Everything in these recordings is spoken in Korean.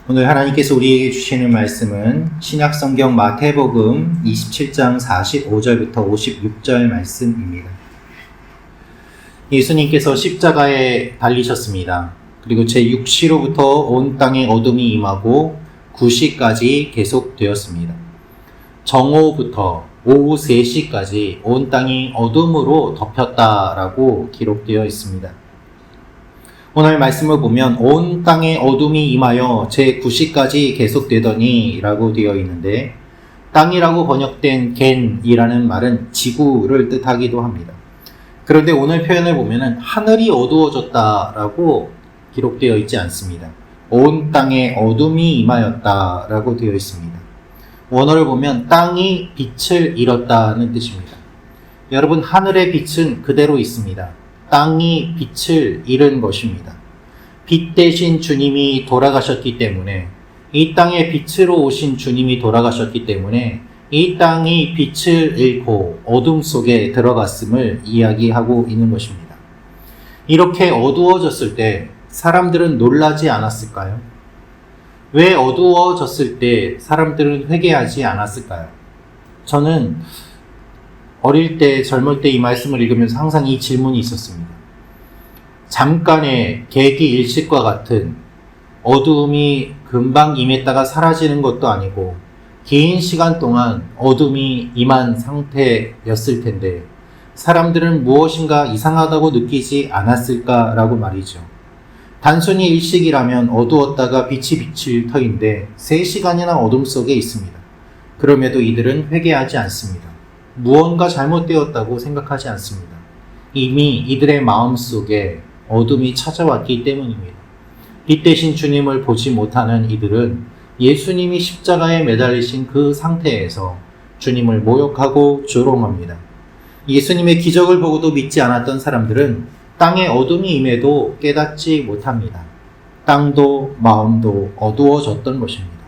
오늘 하나님께서 우리에게 주시는 말씀은 신약성경 마태복음 27장 45절부터 56절 말씀입니다. 예수님께서 십자가에 달리셨습니다. 그리고 제6시로부터 온 땅에 어둠이 임하고 9시까지 계속되었습니다. 정오부터 오후 3시까지 온 땅이 어둠으로 덮였다라고 기록되어 있습니다. 오늘 말씀을 보면 온 땅에 어둠이 임하여 제9시까지 계속되더니 라고 되어 있는데, 땅이라고 번역된 겐이라는 말은 지구를 뜻하기도 합니다. 그런데 오늘 표현을 보면 하늘이 어두워졌다라고 기록되어 있지 않습니다. 온 땅에 어둠이 임하였다 라고 되어 있습니다. 원어를 보면 땅이 빛을 잃었다는 뜻입니다. 여러분, 하늘의 빛은 그대로 있습니다. 땅이 빛을 잃은 것입니다. 빛 대신 주님이 돌아가셨기 때문에, 이 땅에 빛으로 오신 주님이 돌아가셨기 때문에 이 땅이 빛을 잃고 어둠 속에 들어갔음을 이야기하고 있는 것입니다. 이렇게 어두워졌을 때 사람들은 놀라지 않았을까요? 왜 어두워졌을 때 사람들은 회개하지 않았을까요? 저는 어릴 때, 젊을 때 이 말씀을 읽으면서 항상 이 질문이 있었습니다. 잠깐의 계기 일식과 같은 어두움이 금방 임했다가 사라지는 것도 아니고 긴 시간 동안 어둠이 임한 상태였을 텐데 사람들은 무엇인가 이상하다고 느끼지 않았을까라고 말이죠. 단순히 일식이라면 어두웠다가 빛이 비칠 터인데 3시간이나 어둠 속에 있습니다. 그럼에도 이들은 회개하지 않습니다. 무언가 잘못되었다고 생각하지 않습니다. 이미 이들의 마음속에 어둠이 찾아왔기 때문입니다. 빛 대신 주님을 보지 못하는 이들은 예수님이 십자가에 매달리신 그 상태에서 주님을 모욕하고 조롱합니다. 예수님의 기적을 보고도 믿지 않았던 사람들은 땅에 어둠이 임해도 깨닫지 못합니다. 땅도 마음도 어두워졌던 것입니다.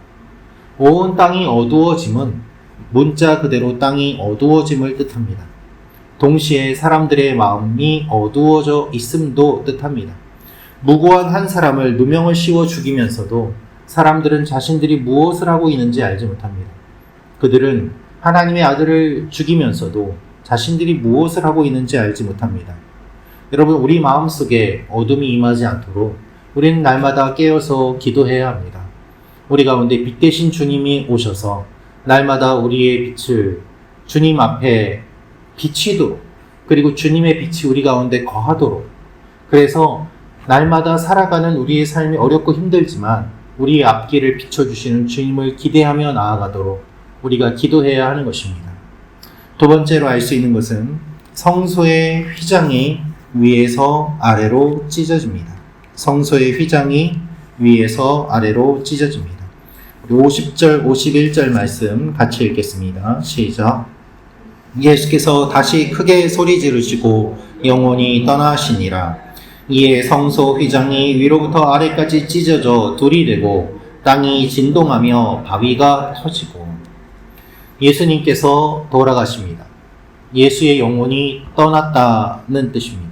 온 땅이 어두워짐은 문자 그대로 땅이 어두워짐을 뜻합니다. 동시에 사람들의 마음이 어두워져 있음도 뜻합니다. 무고한 한 사람을 누명을 씌워 죽이면서도 사람들은 자신들이 무엇을 하고 있는지 알지 못합니다. 그들은 하나님의 아들을 죽이면서도 자신들이 무엇을 하고 있는지 알지 못합니다. 여러분, 우리 마음속에 어둠이 임하지 않도록 우리는 날마다 깨어서 기도해야 합니다. 우리 가운데 빛 대신 주님이 오셔서 날마다 우리의 빛을 주님 앞에 비치도록, 그리고 주님의 빛이 우리 가운데 거하도록, 그래서 날마다 살아가는 우리의 삶이 어렵고 힘들지만 우리의 앞길을 비춰주시는 주님을 기대하며 나아가도록 우리가 기도해야 하는 것입니다. 두 번째로 알 수 있는 것은 성소의 휘장이 위에서 아래로 찢어집니다. 성소의 휘장이 위에서 아래로 찢어집니다. 50절, 51절 말씀 같이 읽겠습니다. 시작. 예수께서 다시 크게 소리 지르시고 영원히 떠나시니라. 이에 성소 휘장이 위로부터 아래까지 찢어져 둘이 되고 땅이 진동하며 바위가 터지고. 예수님께서 돌아가십니다. 예수의 영혼이 떠났다는 뜻입니다.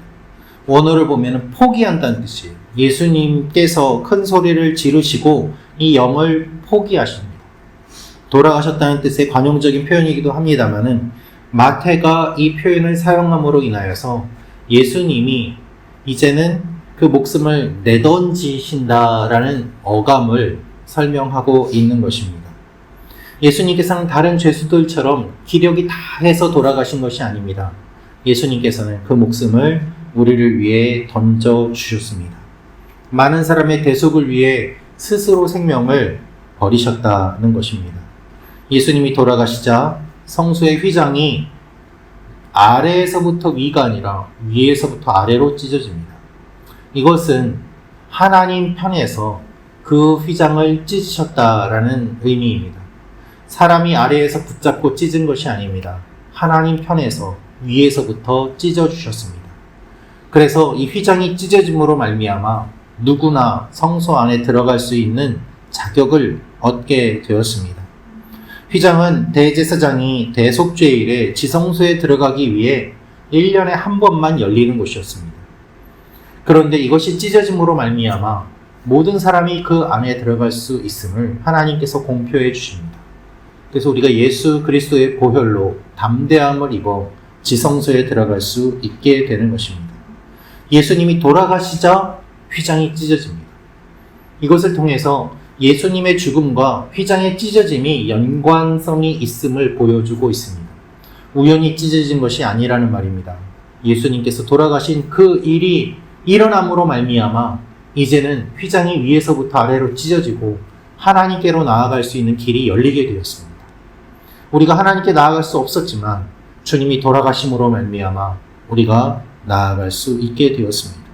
원어를 보면 포기한다는 뜻이에요. 예수님께서 큰 소리를 지르시고 이 영을 포기하십니다. 돌아가셨다는 뜻의 관용적인 표현이기도 합니다만은 마태가 이 표현을 사용함으로 인하여서 예수님이 이제는 그 목숨을 내던지신다라는 어감을 설명하고 있는 것입니다. 예수님께서는 다른 죄수들처럼 기력이 다 해서 돌아가신 것이 아닙니다. 예수님께서는 그 목숨을 우리를 위해 던져주셨습니다. 많은 사람의 대속을 위해 스스로 생명을 버리셨다는 것입니다. 예수님이 돌아가시자 성소의 휘장이 아래에서부터 위가 아니라 위에서부터 아래로 찢어집니다. 이것은 하나님 편에서 그 휘장을 찢으셨다라는 의미입니다. 사람이 아래에서 붙잡고 찢은 것이 아닙니다. 하나님 편에서 위에서부터 찢어주셨습니다. 그래서 이 휘장이 찢어짐으로 말미암아 누구나 성소 안에 들어갈 수 있는 자격을 얻게 되었습니다. 휘장은 대제사장이 대속죄일에 지성소에 들어가기 위해 1년에 한 번만 열리는 곳이었습니다. 그런데 이것이 찢어짐으로 말미암아 모든 사람이 그 안에 들어갈 수 있음을 하나님께서 공표해 주십니다. 그래서 우리가 예수 그리스도의 보혈로 담대함을 입어 지성소에 들어갈 수 있게 되는 것입니다. 예수님이 돌아가시자 휘장이 찢어집니다. 이것을 통해서 예수님의 죽음과 휘장의 찢어짐이 연관성이 있음을 보여주고 있습니다. 우연히 찢어진 것이 아니라는 말입니다. 예수님께서 돌아가신 그 일이 일어남으로 말미암아 이제는 휘장이 위에서부터 아래로 찢어지고 하나님께로 나아갈 수 있는 길이 열리게 되었습니다. 우리가 하나님께 나아갈 수 없었지만 주님이 돌아가심으로 말미암아 우리가 나아갈 수 있게 되었습니다.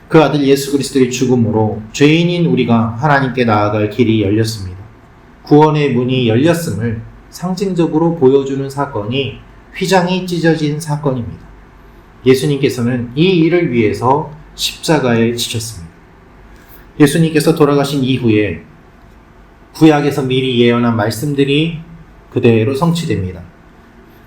그 아들 예수 그리스도의 죽음으로 죄인인 우리가 하나님께 나아갈 길이 열렸습니다. 구원의 문이 열렸음을 상징적으로 보여주는 사건이 휘장이 찢어진 사건입니다. 예수님께서는 이 일을 위해서 십자가에 지셨습니다. 예수님께서 돌아가신 이후에 구약에서 미리 예언한 말씀들이 그대로 성취됩니다.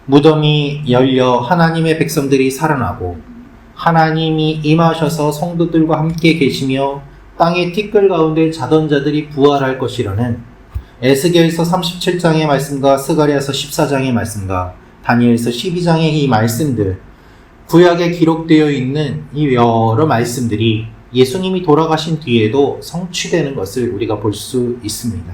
무덤이 열려 하나님의 백성들이 살아나고 하나님이 임하셔서 성도들과 함께 계시며 땅의 티끌 가운데 자던 자들이 부활할 것이라는 에스겔서 37장의 말씀과 스가랴서 14장의 말씀과 다니엘서 12장의 이 말씀들, 구약에 기록되어 있는 이 여러 말씀들이 예수님이 돌아가신 뒤에도 성취되는 것을 우리가 볼 수 있습니다.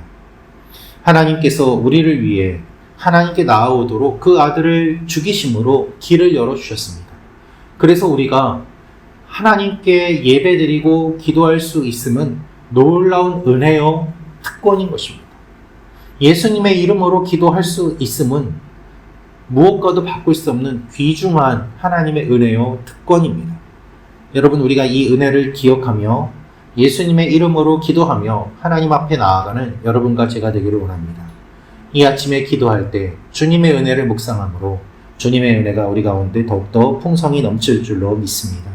하나님께서 우리를 위해 하나님께 나아오도록 그 아들을 죽이심으로 길을 열어주셨습니다. 그래서 우리가 하나님께 예배드리고 기도할 수 있음은 놀라운 은혜요 특권인 것입니다. 예수님의 이름으로 기도할 수 있음은 무엇과도 바꿀 수 없는 귀중한 하나님의 은혜요 특권입니다. 여러분, 우리가 이 은혜를 기억하며 예수님의 이름으로 기도하며 하나님 앞에 나아가는 여러분과 제가 되기를 원합니다. 이 아침에 기도할 때 주님의 은혜를 묵상함으로 주님의 은혜가 우리 가운데 더욱더 풍성히 넘칠 줄로 믿습니다.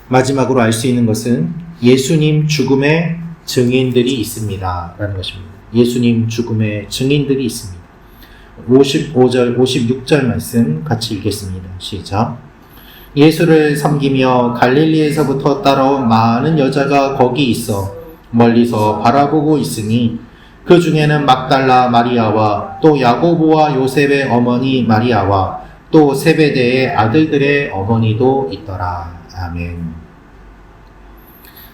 마지막으로 알 수 있는 것은 예수님 죽음의 증인들이 있습니다 라는 것입니다. 예수님 죽음의 증인들이 있습니다. 55절, 56절 말씀 같이 읽겠습니다. 시작. 예수를 섬기며 갈릴리에서부터 따라온 많은 여자가 거기 있어 멀리서 바라보고 있으니 그 중에는 막달라 마리아와 또 야고보와 요셉의 어머니 마리아와 또 세베대의 아들들의 어머니도 있더라. 아멘.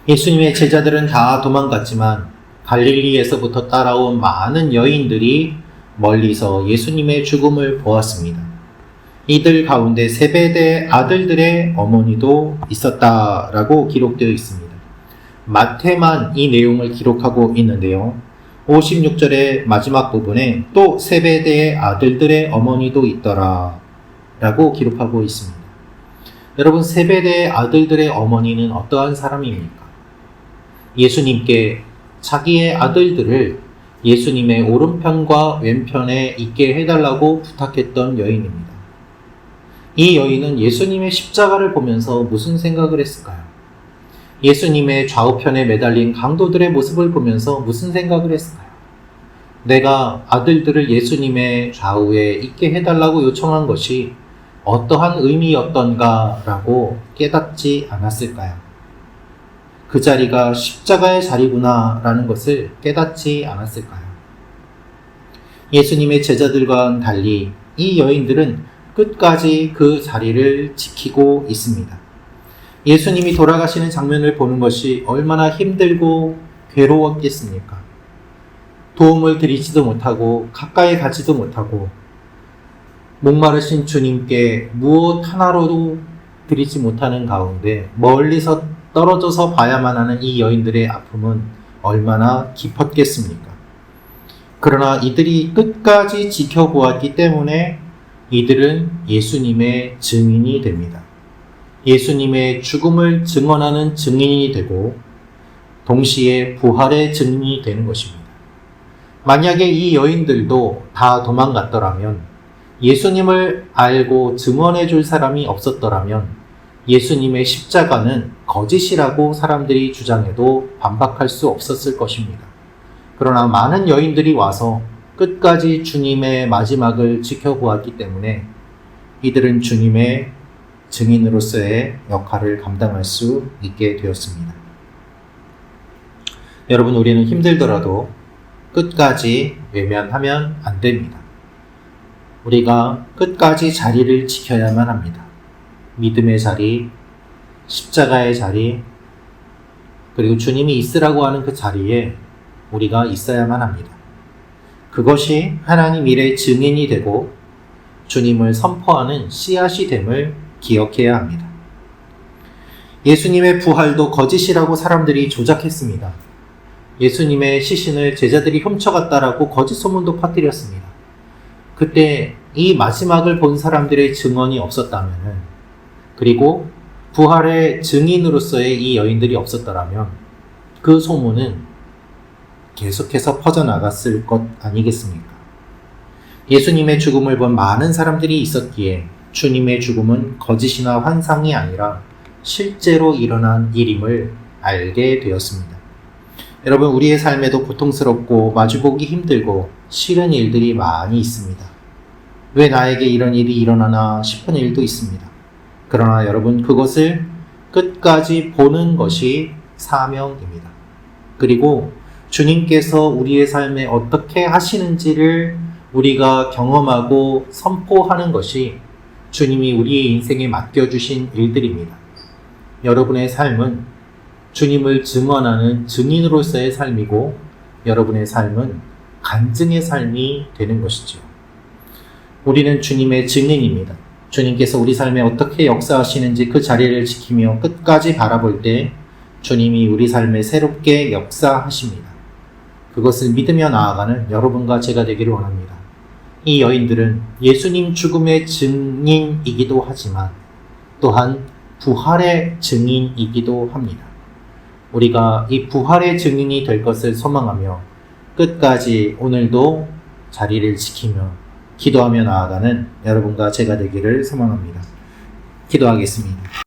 예수님의 제자들은 다 도망갔지만 갈릴리에서부터 따라온 많은 여인들이 멀리서 예수님의 죽음을 보았습니다. 이들 가운데 세베대 아들들의 어머니도 있었다라고 기록되어 있습니다. 마태만 이 내용을 기록하고 있는데요. 56절의 마지막 부분에 또 세베대의 아들들의 어머니도 있더라 라고 기록하고 있습니다. 여러분, 세베대의 아들들의 어머니는 어떠한 사람입니까? 예수님께 자기의 아들들을 예수님의 오른편과 왼편에 있게 해달라고 부탁했던 여인입니다. 이 여인은 예수님의 십자가를 보면서 무슨 생각을 했을까요? 예수님의 좌우편에 매달린 강도들의 모습을 보면서 무슨 생각을 했을까요? 내가 아들들을 예수님의 좌우에 있게 해달라고 요청한 것이 어떠한 의미였던가라고 깨닫지 않았을까요? 그 자리가 십자가의 자리구나 라는 것을 깨닫지 않았을까요? 예수님의 제자들과는 달리 이 여인들은 끝까지 그 자리를 지키고 있습니다. 예수님이 돌아가시는 장면을 보는 것이 얼마나 힘들고 괴로웠겠습니까? 도움을 드리지도 못하고 가까이 가지도 못하고 목마르신 주님께 무엇 하나로도 드리지 못하는 가운데 멀리서 떨어져서 봐야만 하는 이 여인들의 아픔은 얼마나 깊었겠습니까? 그러나 이들이 끝까지 지켜보았기 때문에 이들은 예수님의 증인이 됩니다. 예수님의 죽음을 증언하는 증인이 되고 동시에 부활의 증인이 되는 것입니다. 만약에 이 여인들도 다 도망갔더라면, 예수님을 알고 증언해 줄 사람이 없었더라면 예수님의 십자가는 거짓이라고 사람들이 주장해도 반박할 수 없었을 것입니다. 그러나 많은 여인들이 와서 끝까지 주님의 마지막을 지켜보았기 때문에 이들은 주님의 증인으로서의 역할을 감당할 수 있게 되었습니다. 여러분, 우리는 힘들더라도 끝까지 외면하면 안 됩니다. 우리가 끝까지 자리를 지켜야만 합니다. 믿음의 자리, 십자가의 자리, 그리고 주님이 있으라고 하는 그 자리에 우리가 있어야만 합니다. 그것이 하나님 일의 증인이 되고 주님을 선포하는 씨앗이 됨을 기억해야 합니다. 예수님의 부활도 거짓이라고 사람들이 조작했습니다. 예수님의 시신을 제자들이 훔쳐갔다라고 거짓 소문도 퍼뜨렸습니다. 그때 이 마지막을 본 사람들의 증언이 없었다면, 그리고 부활의 증인으로서의 이 여인들이 없었더라면 그 소문은 계속해서 퍼져나갔을 것 아니겠습니까? 예수님의 죽음을 본 많은 사람들이 있었기에 주님의 죽음은 거짓이나 환상이 아니라 실제로 일어난 일임을 알게 되었습니다. 여러분, 우리의 삶에도 고통스럽고 마주보기 힘들고 싫은 일들이 많이 있습니다. 왜 나에게 이런 일이 일어나나 싶은 일도 있습니다. 그러나 여러분, 그것을 끝까지 보는 것이 사명입니다. 그리고 주님께서 우리의 삶에 어떻게 하시는지를 우리가 경험하고 선포하는 것이 주님이 우리의 인생에 맡겨주신 일들입니다. 여러분의 삶은 주님을 증언하는 증인으로서의 삶이고 여러분의 삶은 간증의 삶이 되는 것이죠. 우리는 주님의 증인입니다. 주님께서 우리 삶에 어떻게 역사하시는지 그 자리를 지키며 끝까지 바라볼 때 주님이 우리 삶에 새롭게 역사하십니다. 그것을 믿으며 나아가는 여러분과 제가 되기를 원합니다. 이 여인들은 예수님 죽음의 증인이기도 하지만 또한 부활의 증인이기도 합니다. 우리가 이 부활의 증인이 될 것을 소망하며 끝까지 오늘도 자리를 지키며 기도하며 나아가는 여러분과 제가 되기를 소망합니다. 기도하겠습니다.